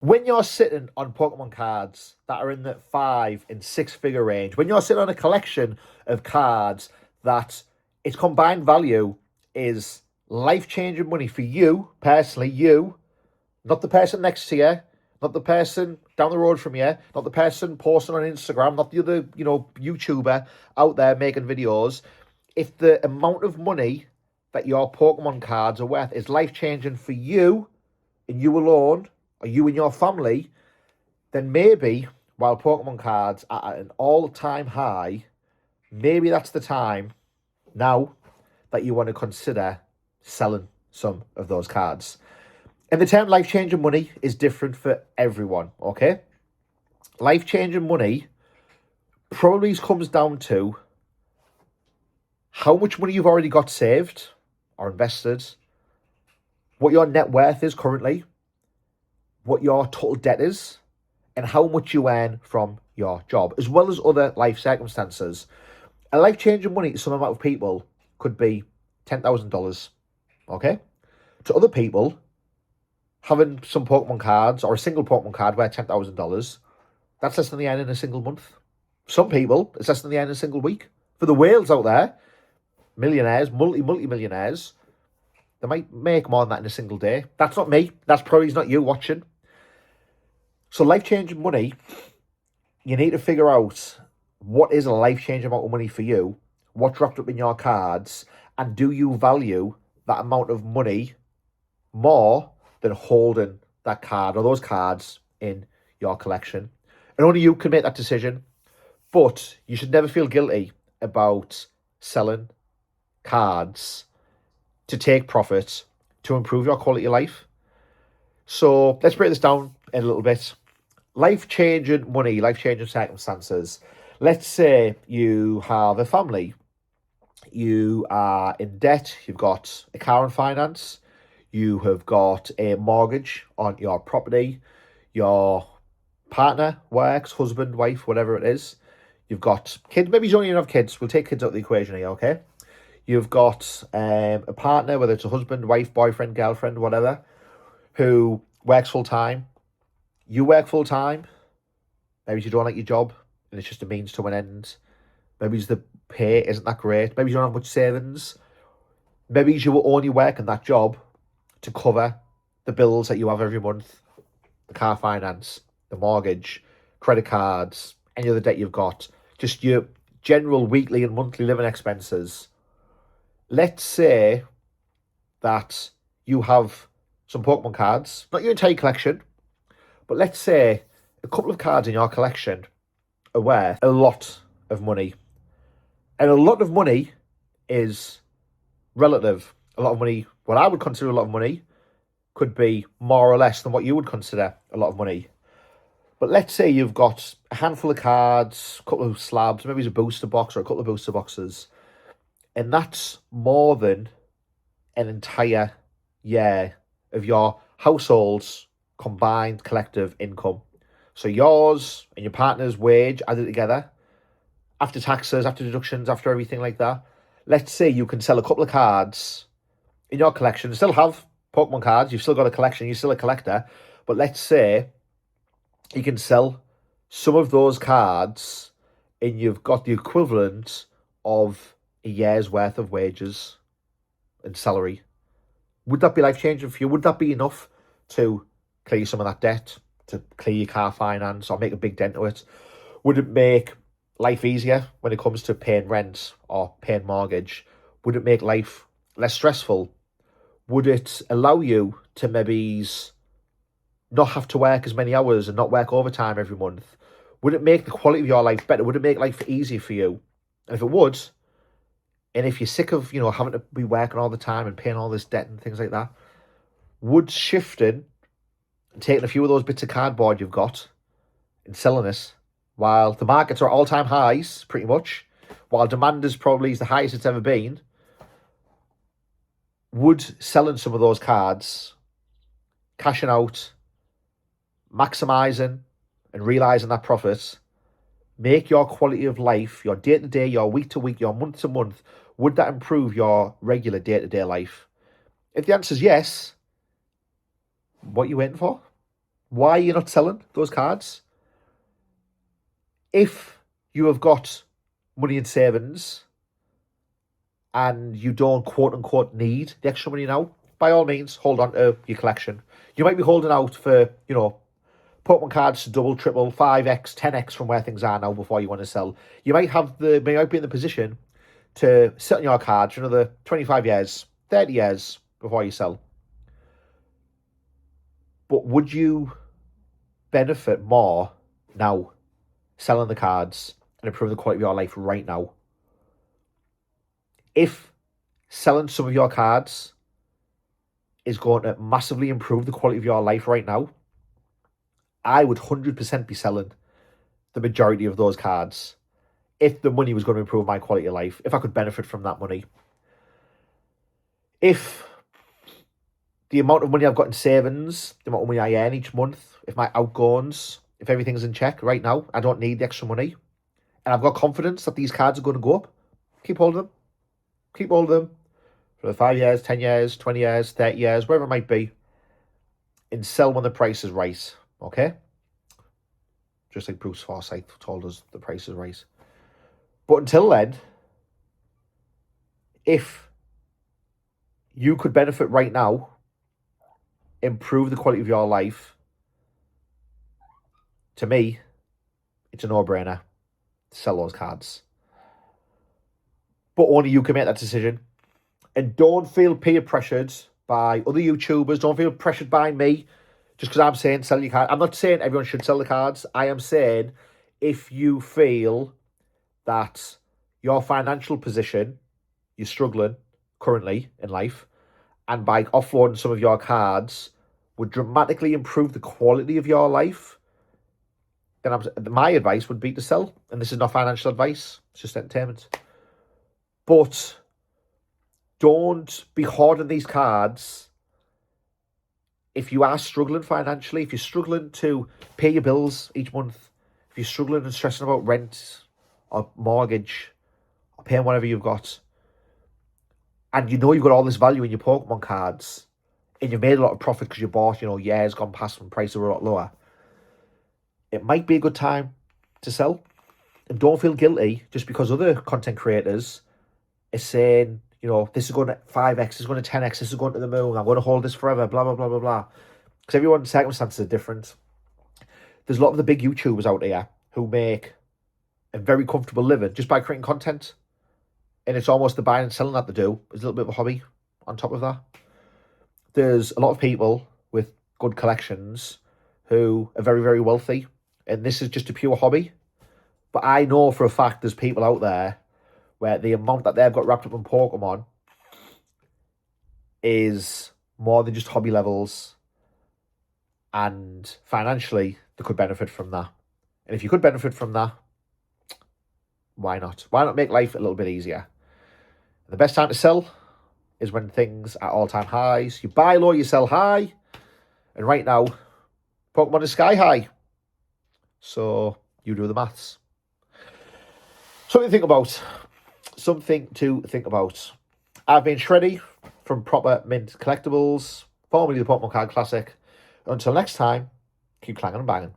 When you're sitting on Pokemon cards that are in the 5 and 6 figure range, when you're sitting on a collection of cards that its combined value is life changing money for you personally, you, not the person next to you, not the person down the road from you, not the person posting on Instagram, not the other, YouTuber out there making videos. If the amount of money that your Pokemon cards are worth is life changing for you and you alone, or you and your family, then maybe while Pokemon cards are at an all-time high, maybe that's the time now that you want to consider selling some of those cards. And the term life-changing money is different for everyone, okay? Life-changing money probably comes down to how much money you've already got saved or invested, what your net worth is currently, what your total debt is, and how much you earn from your job, as well as other life circumstances. A life-changing money to some amount of people could be $10,000, okay? To other people, having some Pokemon cards or a single Pokemon card worth $10,000, that's less than the earn in a single month. Some people, it's less than the earn in a single week. For the whales out there, millionaires, multi-millionaires, they might make more than that in a single day. That's not me. That's probably not you watching. So life-changing money, you need to figure out what is a life-changing amount of money for you, what's wrapped up in your cards, and do you value that amount of money more than holding that card or those cards in your collection? And only you can make that decision, but you should never feel guilty about selling cards to take profit, to improve your quality of life. So let's break this down in a little bit. Life-changing money, life-changing circumstances. Let's say you have a family. You are in debt. You've got a car on finance. You have got a mortgage on your property. Your partner works, husband, wife, whatever it is. You've got kids. Maybe you don't even have kids. We'll take kids out of the equation here, okay? You've got a partner, whether it's a husband, wife, boyfriend, girlfriend, whatever, who works full-time. You work full-time. Maybe you don't like your job and it's just a means to an end. Maybe the pay isn't that great. Maybe you don't have much savings. Maybe you will only work in that job to cover the bills that you have every month, the car finance, the mortgage, credit cards, any other debt you've got, just your general weekly and monthly living expenses. Let's say that you have some Pokemon cards, not your entire collection, but let's say a couple of cards in your collection are worth a lot of money. And a lot of money is relative. A lot of money, what I would consider a lot of money, could be more or less than what you would consider a lot of money. But let's say you've got a handful of cards, a couple of slabs, maybe it's a booster box or a couple of booster boxes, and that's more than an entire year of your household's combined collective income. So yours and your partner's wage added together, after taxes, after deductions, after everything like that. Let's say you can sell a couple of cards in your collection, still have Pokemon cards, you've still got a collection, you're still a collector, but let's say you can sell some of those cards and you've got the equivalent of a year's worth of wages and salary. Would that be life-changing for you? Would that be enough to clear some of that debt, to clear your car finance or make a big dent to it? Would it make life easier when it comes to paying rent or paying mortgage? Would it make life less stressful? Would it allow you to maybe not have to work as many hours and not work overtime every month? Would it make the quality of your life better? Would it make life easier for you? And if it would, and if you're sick of, having to be working all the time and paying all this debt and things like that, would shifting and taking a few of those bits of cardboard you've got and selling it while the markets are at all-time highs, pretty much, while demand is probably the highest it's ever been, would selling some of those cards, cashing out, maximising and realising that profit, make your quality of life, your day-to-day, your week-to-week, your month-to-month, would that improve your regular day-to-day life? If the answer is yes, what are you waiting for? Why are you not selling those cards? If you have got money in savings and you don't quote unquote need the extra money now, by all means, hold on to your collection. You might be holding out for, Pokemon cards to double, triple, 5x, 10x from where things are now before you want to sell. You might be in the position to sit on your cards for another 25 years, 30 years before you sell. But would you benefit more now selling the cards and improving the quality of your life right now? If selling some of your cards is going to massively improve the quality of your life right now, I would 100% be selling the majority of those cards if the money was going to improve my quality of life, if I could benefit from that money. If the amount of money I've got in savings, the amount of money I earn each month, if my outgoings, if everything's in check right now, I don't need the extra money, and I've got confidence that these cards are going to go up, keep holding them. Keep holding them for 5 years, 10 years, 20 years, 30 years, whatever it might be, and sell when the price is right, okay? Just like Bruce Forsyth told us the price is right. But until then, if you could benefit right now, improve the quality of your life, to me, it's a no-brainer to sell those cards. But only you can make that decision. And don't feel peer pressured by other YouTubers. Don't feel pressured by me just because I'm saying sell your cards. I'm not saying everyone should sell the cards. I am saying if you feel that your financial position, you're struggling currently in life, and by offloading some of your cards would dramatically improve the quality of your life, then my advice would be to sell. And this is not financial advice. It's just entertainment. But don't be hoarding these cards if you are struggling financially, if you're struggling to pay your bills each month, if you're struggling and stressing about rent or mortgage or paying whatever you've got, and you know you've got all this value in your Pokemon cards, and you've made a lot of profit because you bought, years gone past when prices were a lot lower, it might be a good time to sell. And don't feel guilty just because other content creators are saying, this is going to 5x, this is going to 10x, this is going to the moon, I'm going to hold this forever, blah, blah, blah, blah, blah. Because everyone's circumstances are different. There's a lot of the big YouTubers out there who make a very comfortable living just by creating content. And it's almost the buying and selling that they do. It's a little bit of a hobby on top of that. There's a lot of people with good collections who are very, very wealthy. And this is just a pure hobby. But I know for a fact there's people out there where the amount that they've got wrapped up in Pokemon is more than just hobby levels. And financially, they could benefit from that. And if you could benefit from that, why not? Why not make life a little bit easier? The best time to sell is when things are all-time highs. You buy low, you sell high. And right now, Pokemon is sky high. So you do the maths. Something to think about. Something to think about. I've been Shreddy from Proper Mint Collectables, formerly the Pokemon Card Classic. Until next time, keep clanging and banging.